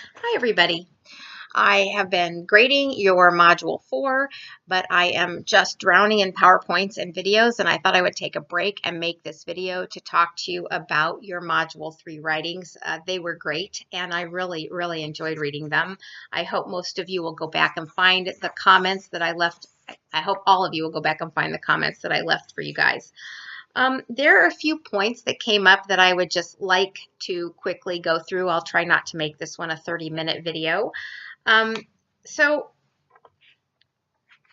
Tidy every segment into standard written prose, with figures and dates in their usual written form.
Hi, everybody. I have been grading your Module 4, but I am just drowning in PowerPoints and videos, and I thought I would take a break and make this video to talk to you about your Module 3 writings. They were great, and I really enjoyed reading them. I hope most of you will go back and find the comments that I left. I hope all of you will go back and find the comments that I left for you guys. There are a few points that came up that I would just like to quickly go through. I'll try not to make this one a 30-minute video. Um, so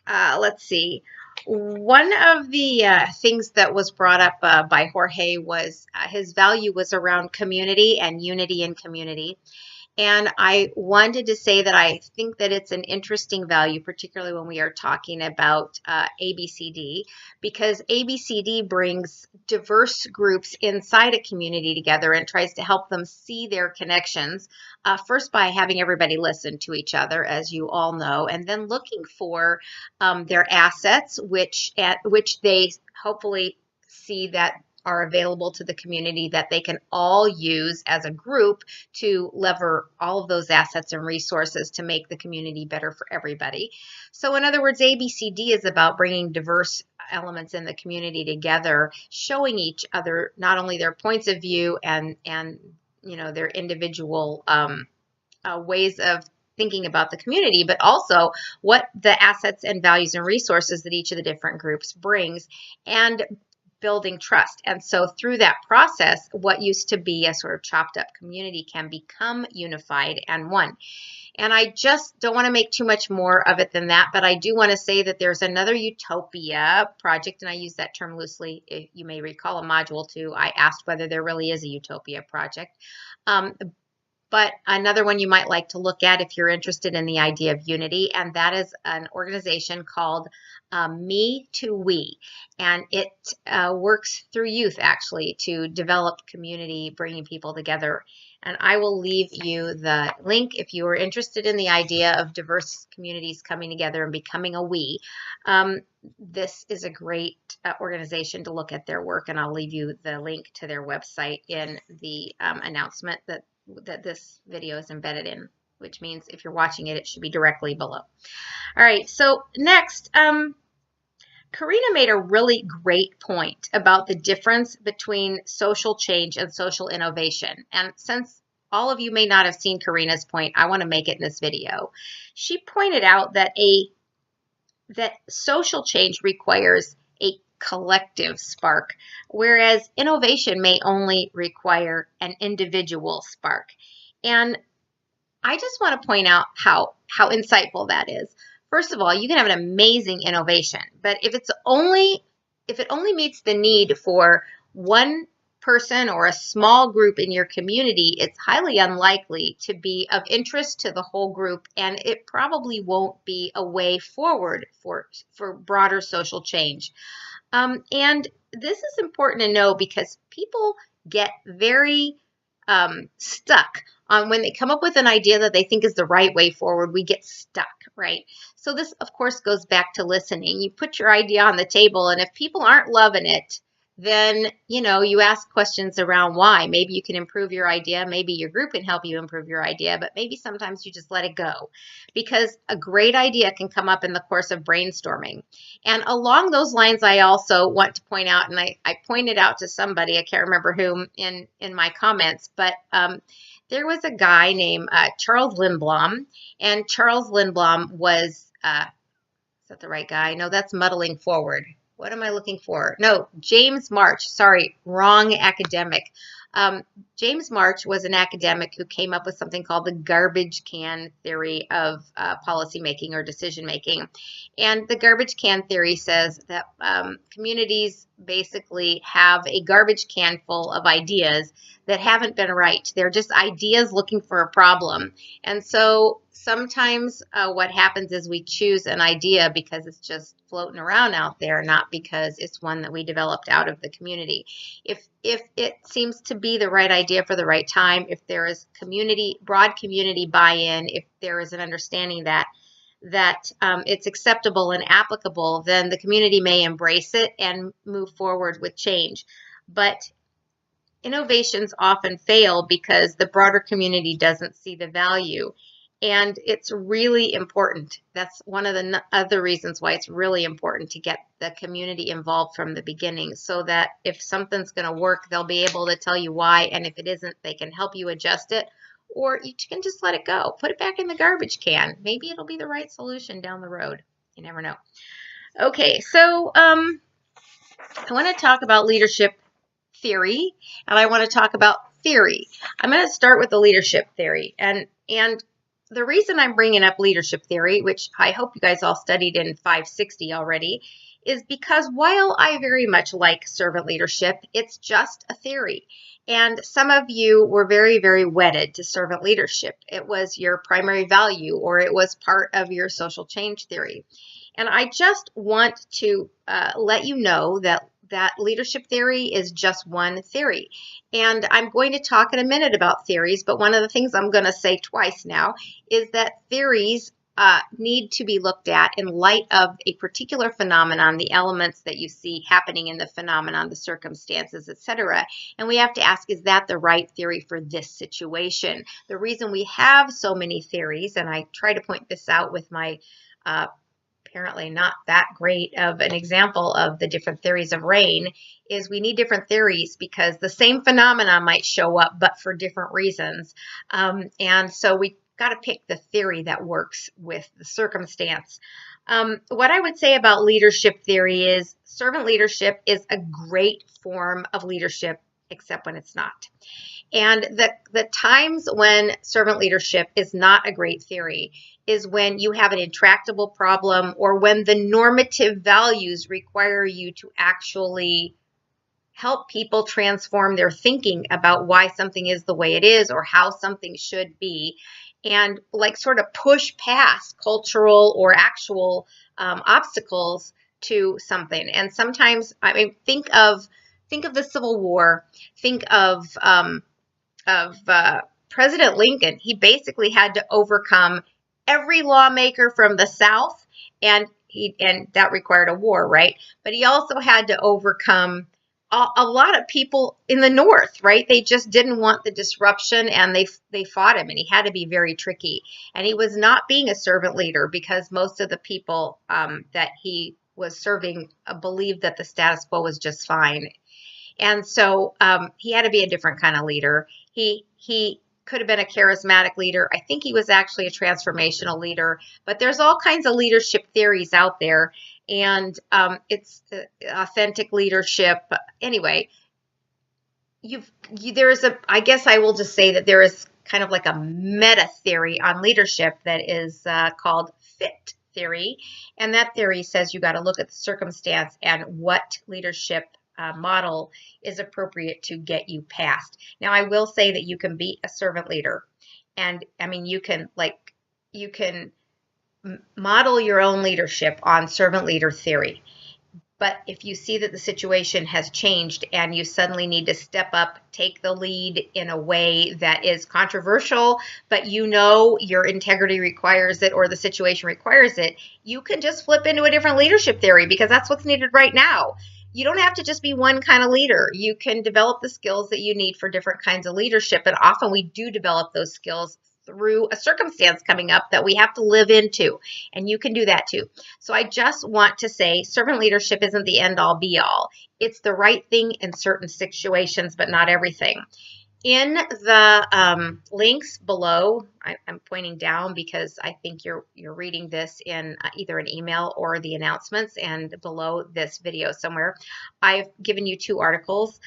let's see. One of the things that was brought up by Jorge was his value was around community and unity in community. And I wanted to say that I think that it's an interesting value, particularly when we are talking about ABCD, because ABCD brings diverse groups inside a community together and tries to help them see their connections, first by having everybody listen to each other, as you all know, and then looking for their assets, which they hopefully see that are available to the community that they can all use as a group to lever all of those assets and resources to make the community better for everybody. So in other words, ABCD is about bringing diverse elements in the community together, showing each other not only their points of view and their individual ways of thinking about the community, but also what the assets and values and resources that each of the different groups brings, and building trust. And so through that process, what used to be a sort of chopped up community can become unified and one. And I just don't want to make too much more of it than that, but I do want to say that there's another utopia project, and I use that term loosely. If you may recall, in Module 2, I asked whether there really is a utopia project. But another one you might like to look at if you're interested in the idea of unity, and that is an organization called Me to We, and it works through youth actually to develop community, bringing people together. And I will leave you the link if you are interested in the idea of diverse communities coming together and becoming a we. This is a great organization to look at their work, and I'll leave you the link to their website in the announcement that this video is embedded in, which means if you're watching it, it should be directly below. All right, so next, Karina made a really great point about the difference between social change and social innovation. And since all of you may not have seen Karina's point, I want to make it in this video. She pointed out that social change requires a collective spark, whereas innovation may only require an individual spark. And I just want to point out how insightful that is. First of all, you can have an amazing innovation, but if it only meets the need for one person or a small group in your community, it's highly unlikely to be of interest to the whole group, and it probably won't be a way forward for broader social change. And this is important to know because people get very stuck on when they come up with an idea that they think is the right way forward. We get stuck, right? So this, of course, goes back to listening. You put your idea on the table, and if people aren't loving it, then, you ask questions around why. Maybe you can improve your idea. Maybe your group can help you improve your idea, but maybe sometimes you just let it go, because a great idea can come up in the course of brainstorming. And along those lines, I also want to point out, and I pointed out to somebody, I can't remember whom in my comments, but there was a guy named Charles Lindblom, and Charles Lindblom was, is that the right guy? No, that's Muddling Forward. What am I looking for? No, James March. Sorry, wrong academic. James March was an academic who came up with something called the garbage can theory of policy making or decision making. And the garbage can theory says that communities basically have a garbage can full of ideas that haven't been right. They're just ideas looking for a problem. And so sometimes what happens is we choose an idea because it's just floating around out there, not because it's one that we developed out of the community. If it seems to be the right idea for the right time, if there is broad community buy-in, if there is an understanding that it's acceptable and applicable, then the community may embrace it and move forward with change. But innovations often fail because the broader community doesn't see the value. And it's really important. That's one of the other reasons why it's really important to get the community involved from the beginning, so that if something's going to work, they'll be able to tell you why. And if it isn't, they can help you adjust it, or you can just let it go. Put it back in the garbage can. Maybe it'll be the right solution down the road. You never know. Okay, so I want to talk about leadership theory, and I want to talk about theory. I'm going to start with the leadership theory, and the reason I'm bringing up leadership theory, which I hope you guys all studied in 560 already, is because while I very much like servant leadership, it's just a theory. And some of you were very, very wedded to servant leadership. It was your primary value, or it was part of your social change theory. And I just want to let you know that leadership theory is just one theory. And I'm going to talk in a minute about theories, but one of the things I'm going to say twice now is that theories need to be looked at in light of a particular phenomenon, the elements that you see happening in the phenomenon, the circumstances, etc. And we have to ask, is that the right theory for this situation? The reason we have so many theories, and I try to point this out with my apparently not that great of an example of the different theories of rain, is we need different theories because the same phenomena might show up, but for different reasons. And so we got to pick the theory that works with the circumstance. What I would say about leadership theory is servant leadership is a great form of leadership, except when it's not. And the times when servant leadership is not a great theory is when you have an intractable problem, or when the normative values require you to actually help people transform their thinking about why something is the way it is or how something should be, and like sort of push past cultural or actual obstacles to something. And sometimes, I mean, think of the Civil War. Think of President Lincoln. He basically had to overcome every lawmaker from the South, and that required a war, right? But he also had to overcome a lot of people in the North, right? They just didn't want the disruption, and they fought him, and he had to be very tricky. And he was not being a servant leader, because most of the people that he was serving believed that the status quo was just fine. And so he had to be a different kind of leader. He could have been a charismatic leader. I think he was actually a transformational leader. But there's all kinds of leadership theories out there, and it's authentic leadership. Anyway, I guess I will just say that there is kind of like a meta theory on leadership that is called fit theory. And that theory says you got to look at the circumstance and what leadership model is appropriate to get you past. Now, I will say that you can be a servant leader, and I mean, you can model your own leadership on servant leader theory. But if you see that the situation has changed and you suddenly need to step up, take the lead in a way that is controversial, but you know your integrity requires it, or the situation requires it, you can just flip into a different leadership theory, because that's what's needed right now. You don't have to just be one kind of leader. You can develop the skills that you need for different kinds of leadership. And often we do develop those skills through a circumstance coming up that we have to live into. And you can do that too. So I just want to say servant leadership isn't the end all be all. It's the right thing in certain situations, but not everything. In the links below, I'm pointing down because I think you're reading this in either an email or the announcements, and below this video somewhere, I've given you 2 articles.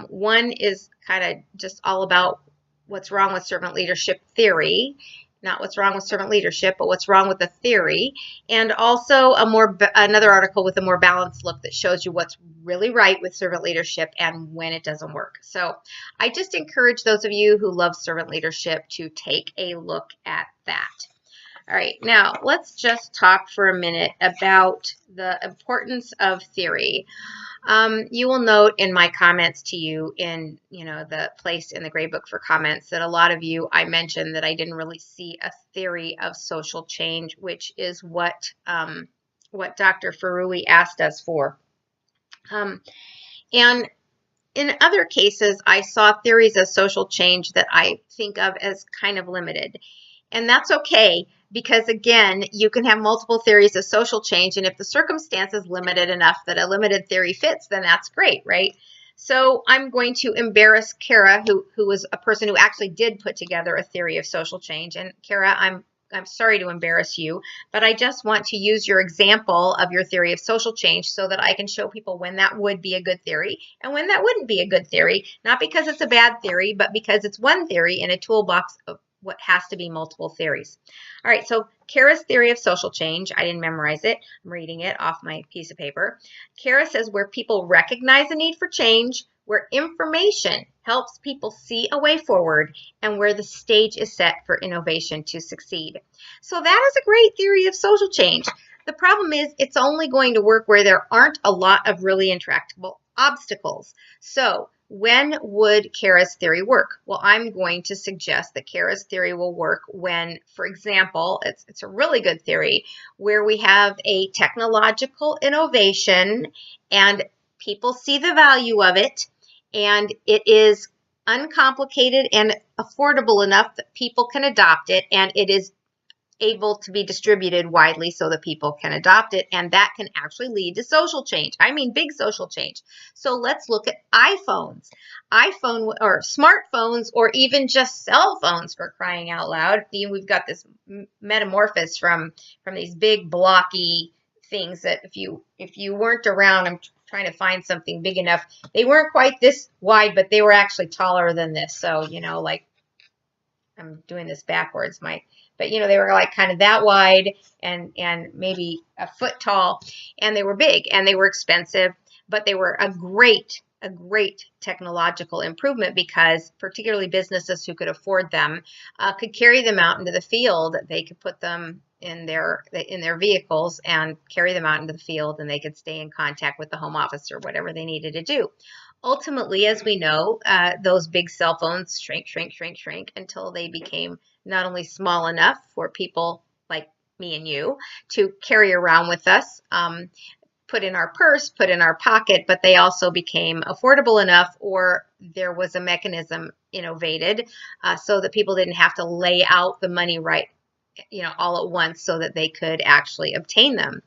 One is kind of just all about what's wrong with servant leadership theory, not what's wrong with servant leadership, but what's wrong with the theory, and also another article with a more balanced look that shows you what's really right with servant leadership and when it doesn't work. So I just encourage those of you who love servant leadership to take a look at that. All right, now let's just talk for a minute about the importance of theory. You will note in my comments to you in the place in the Gray Book for comments that a lot of you, I mentioned that I didn't really see a theory of social change, which is what Dr. Foroughi asked us for. And in other cases, I saw theories of social change that I think of as kind of limited. And that's okay, because again, you can have multiple theories of social change, and if the circumstance is limited enough that a limited theory fits, then that's great, right? So I'm going to embarrass Kara, who was a person who actually did put together a theory of social change. And Kara, I'm sorry to embarrass you, but I just want to use your example of your theory of social change so that I can show people when that would be a good theory and when that wouldn't be a good theory, not because it's a bad theory, but because it's one theory in a toolbox of what has to be multiple theories. All right, so Kara's theory of social change, I didn't memorize it. I'm reading it off my piece of paper. Kara says where people recognize a need for change, where information helps people see a way forward, and where the stage is set for innovation to succeed. So that is a great theory of social change. The problem is it's only going to work where there aren't a lot of really intractable obstacles. So when would Kara's theory work? Well, I'm going to suggest that Kara's theory will work when, for example, it's a really good theory, where we have a technological innovation and people see the value of it, and it is uncomplicated and affordable enough that people can adopt it, and it is able to be distributed widely so that people can adopt it, and that can actually lead to social change. I mean, big social change. So let's look at iPhones, or smartphones, or even just cell phones, for crying out loud. We've got this metamorphosis from these big blocky things that if you weren't around, I'm trying to find something big enough. They weren't quite this wide, but they were actually taller than this. So, like, I'm doing this backwards, but they were like kind of that wide and maybe a foot tall, and they were big and they were expensive, but they were a great technological improvement, because particularly businesses who could afford them could carry them out into the field. They could put them in their vehicles and carry them out into the field, and they could stay in contact with the home office or whatever they needed to do. Ultimately, as we know, those big cell phones shrink until they became not only small enough for people like me and you to carry around with us, put in our purse, put in our pocket, but they also became affordable enough, or there was a mechanism innovated so that people didn't have to lay out the money right, all at once, so that they could actually obtain them.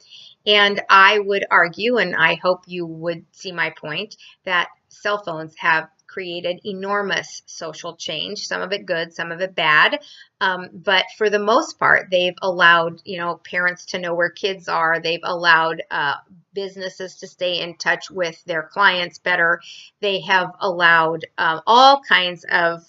And I would argue, and I hope you would see my point, that cell phones have created enormous social change, some of it good, some of it bad. But for the most part, they've allowed, parents to know where kids are. They've allowed businesses to stay in touch with their clients better. They have allowed all kinds of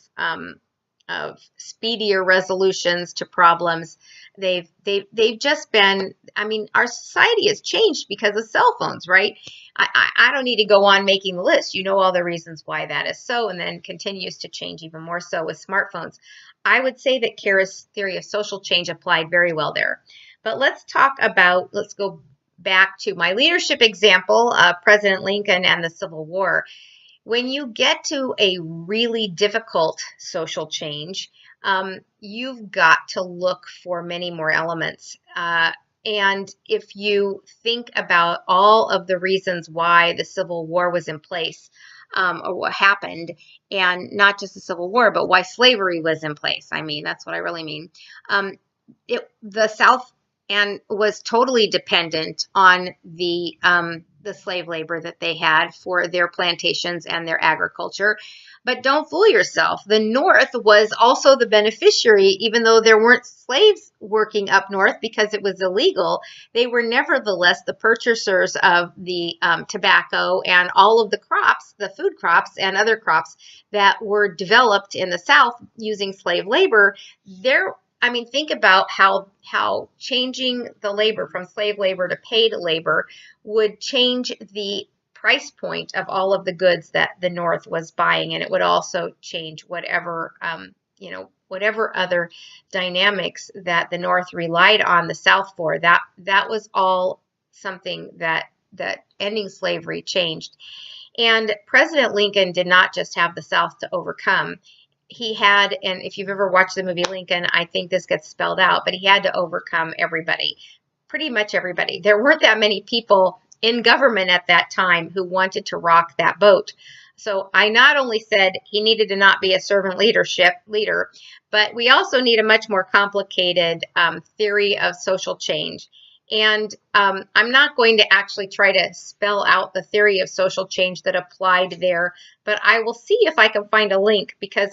speedier resolutions to problems. They've just been, our society has changed because of cell phones, right? I don't need to go on making the list. You know all the reasons why that is so, and then continues to change even more so with smartphones. I would say that Kara's theory of social change applied very well there. But let's go back to my leadership example, President Lincoln and the Civil War. When you get to a really difficult social change, you've got to look for many more elements. And if you think about all of the reasons why the Civil War was in place, or what happened, and not just the Civil War, but why slavery was in place. That's what I really mean. The South was totally dependent on the slave labor that they had for their plantations and their agriculture. But don't fool yourself. The North was also the beneficiary, even though there weren't slaves working up north because it was illegal. They were nevertheless the purchasers of the tobacco and all of the crops, the food crops and other crops that were developed in the South using slave labor. Think about how changing the labor from slave labor to paid labor would change the price point of all of the goods that the North was buying, and it would also change whatever other dynamics that the North relied on the South for. That was all something that ending slavery changed. And President Lincoln did not just have the South to overcome. He had, and if you've ever watched the movie Lincoln, I think this gets spelled out, but he had to overcome everybody, pretty much everybody. There weren't that many people in government at that time who wanted to rock that boat. So I not only said he needed to not be a servant leader, but we also need a much more complicated theory of social change. And I'm not going to actually try to spell out the theory of social change that applied there, but I will see if I can find a link, because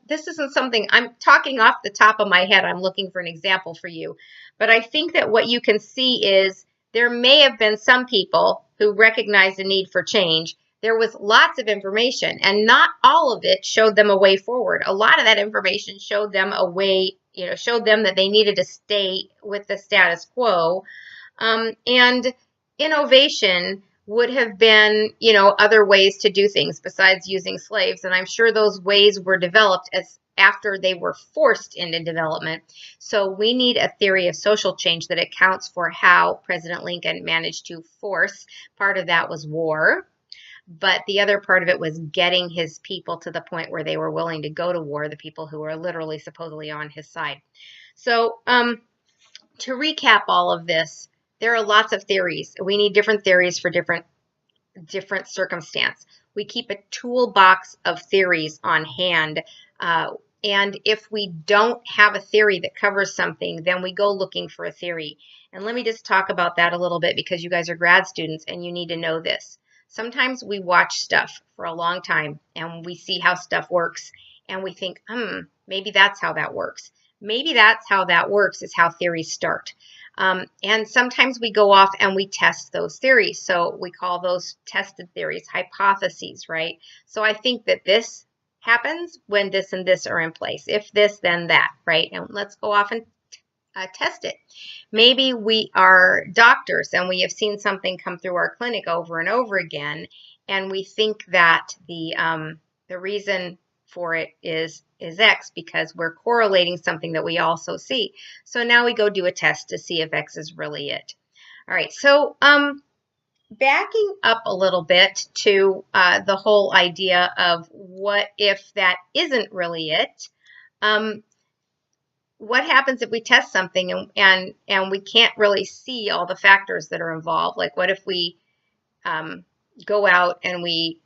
this isn't something I'm talking off the top of my head. I'm looking for an example for you. But I think that what you can see is there may have been some people who recognized the need for change. There was lots of information, and not all of it showed them a way forward. A lot of that information showed them a way, showed them that they needed to stay with the status quo. And innovation would have been, other ways to do things besides using slaves. And I'm sure those ways were developed after they were forced into development. So we need a theory of social change that accounts for how President Lincoln managed to force. Part of that was war, but the other part of it was getting his people to the point where they were willing to go to war, the people who were literally supposedly on his side. So to recap all of this, there are lots of theories. We need different theories for different circumstance. We keep a toolbox of theories on hand. And if we don't have a theory that covers something, then we go looking for a theory. And let me just talk about that a little bit, because you guys are grad students and you need to know this. Sometimes we watch stuff for a long time and we see how stuff works and we think, maybe that's how that works. Maybe that's how that works, is how theories start. And sometimes we go off and we test those theories. So we call those tested theories hypotheses, right? So I think that this happens when this and this are in place. If this, then that, right? And let's go off and test it. Maybe we are doctors and we have seen something come through our clinic over and over again, and we think that the reason for it is X, because we're correlating something that we also see. So now we go do a test to see if X is really it. All right, so backing up a little bit to the whole idea of what if that isn't really it. What happens if we test something and we can't really see all the factors that are involved? Like, what if we go out and we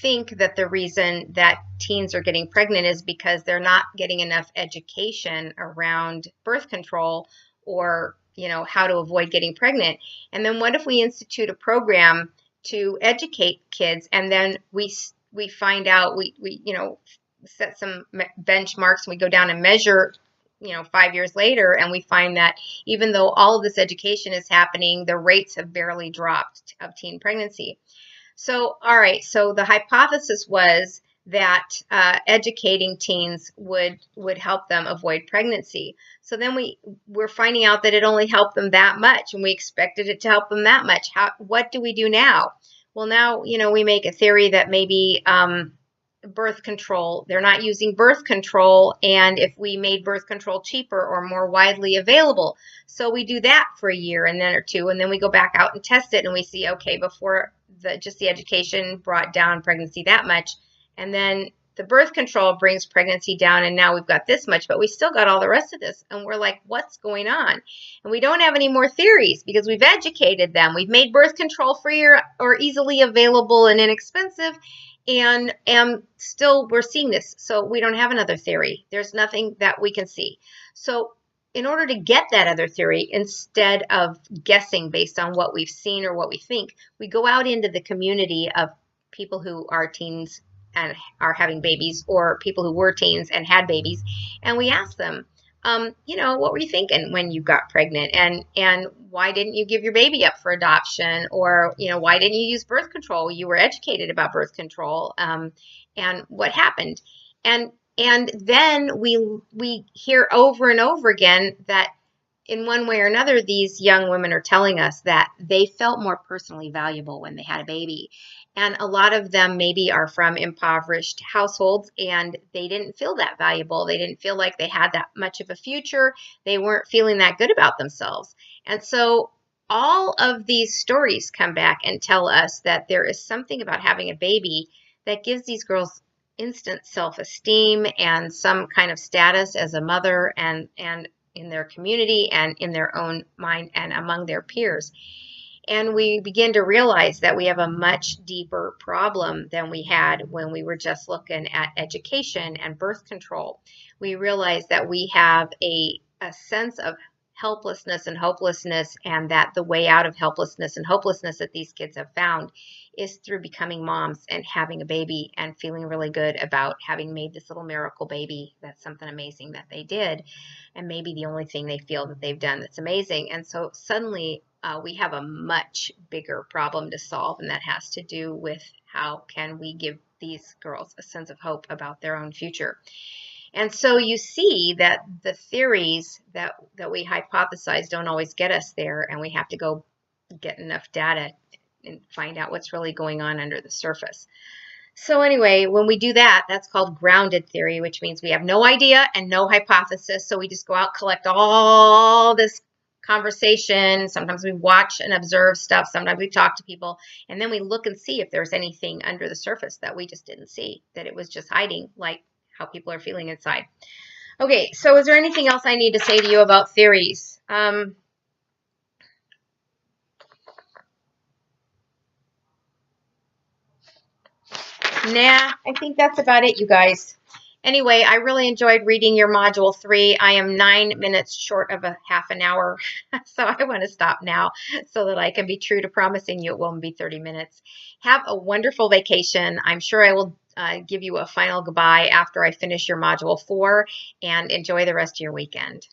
think that the reason that teens are getting pregnant is because they're not getting enough education around birth control, or how to avoid getting pregnant? And then what if we institute a program to educate kids, and then we find out, we set some benchmarks, and we go down and measure 5 years later, and we find that even though all of this education is happening, the rates have barely dropped of teen pregnancy. So, all right, so the hypothesis was that educating teens would help them avoid pregnancy. So then we're finding out that it only helped them that much, and we expected it to help them that much. What do we do now? Well, now, we make a theory that maybe birth control, they're not using birth control, and if we made birth control cheaper or more widely available. So we do that for a year and then or two, and then we go back out and test it, and we see, okay, before just the education brought down pregnancy that much, and then the birth control brings pregnancy down, and now we've got this much, but we still got all the rest of this, and we're like, what's going on? And we don't have any more theories because we've educated them. We've made birth control free or easily available and inexpensive, and still we're seeing this. So we don't have another theory. There's nothing that we can see. So in order to get that other theory, instead of guessing based on what we've seen or what we think, we go out into the community of people who are teens and are having babies, or people who were teens and had babies, and we ask them, what were you thinking when you got pregnant, and why didn't you give your baby up for adoption, or why didn't you use birth control? You were educated about birth control, and what happened? And then we hear over and over again that in one way or another, these young women are telling us that they felt more personally valuable when they had a baby. And a lot of them maybe are from impoverished households, and they didn't feel that valuable. They didn't feel like they had that much of a future. They weren't feeling that good about themselves. And so all of these stories come back and tell us that there is something about having a baby that gives these girls instant self-esteem and some kind of status as a mother, and in their community and in their own mind and among their peers. And we begin to realize that we have a much deeper problem than we had when we were just looking at education and birth control. We realize that we have a sense of helplessness and hopelessness, and that the way out of helplessness and hopelessness that these kids have found is through becoming moms and having a baby and feeling really good about having made this little miracle baby. That's something amazing that they did, and maybe the only thing they feel that they've done that's amazing. And so suddenly we have a much bigger problem to solve, and that has to do with how can we give these girls a sense of hope about their own future. And so you see that the theories that we hypothesize don't always get us there, and we have to go get enough data and find out what's really going on under the surface. So anyway, when we do that, that's called grounded theory, which means we have no idea and no hypothesis. So we just go out, collect all this conversation. Sometimes we watch and observe stuff. Sometimes we talk to people, and then we look and see if there's anything under the surface that we just didn't see, that it was just hiding, like how people are feeling inside. Okay, so is there anything else I need to say to you about theories? Nah, I think that's about it, you guys. Anyway, I really enjoyed reading your Module 3. I am 9 minutes short of a half an hour, so I want to stop now so that I can be true to promising you it won't be 30 minutes. Have a wonderful vacation. I'm sure I will give you a final goodbye after I finish your Module 4, and enjoy the rest of your weekend.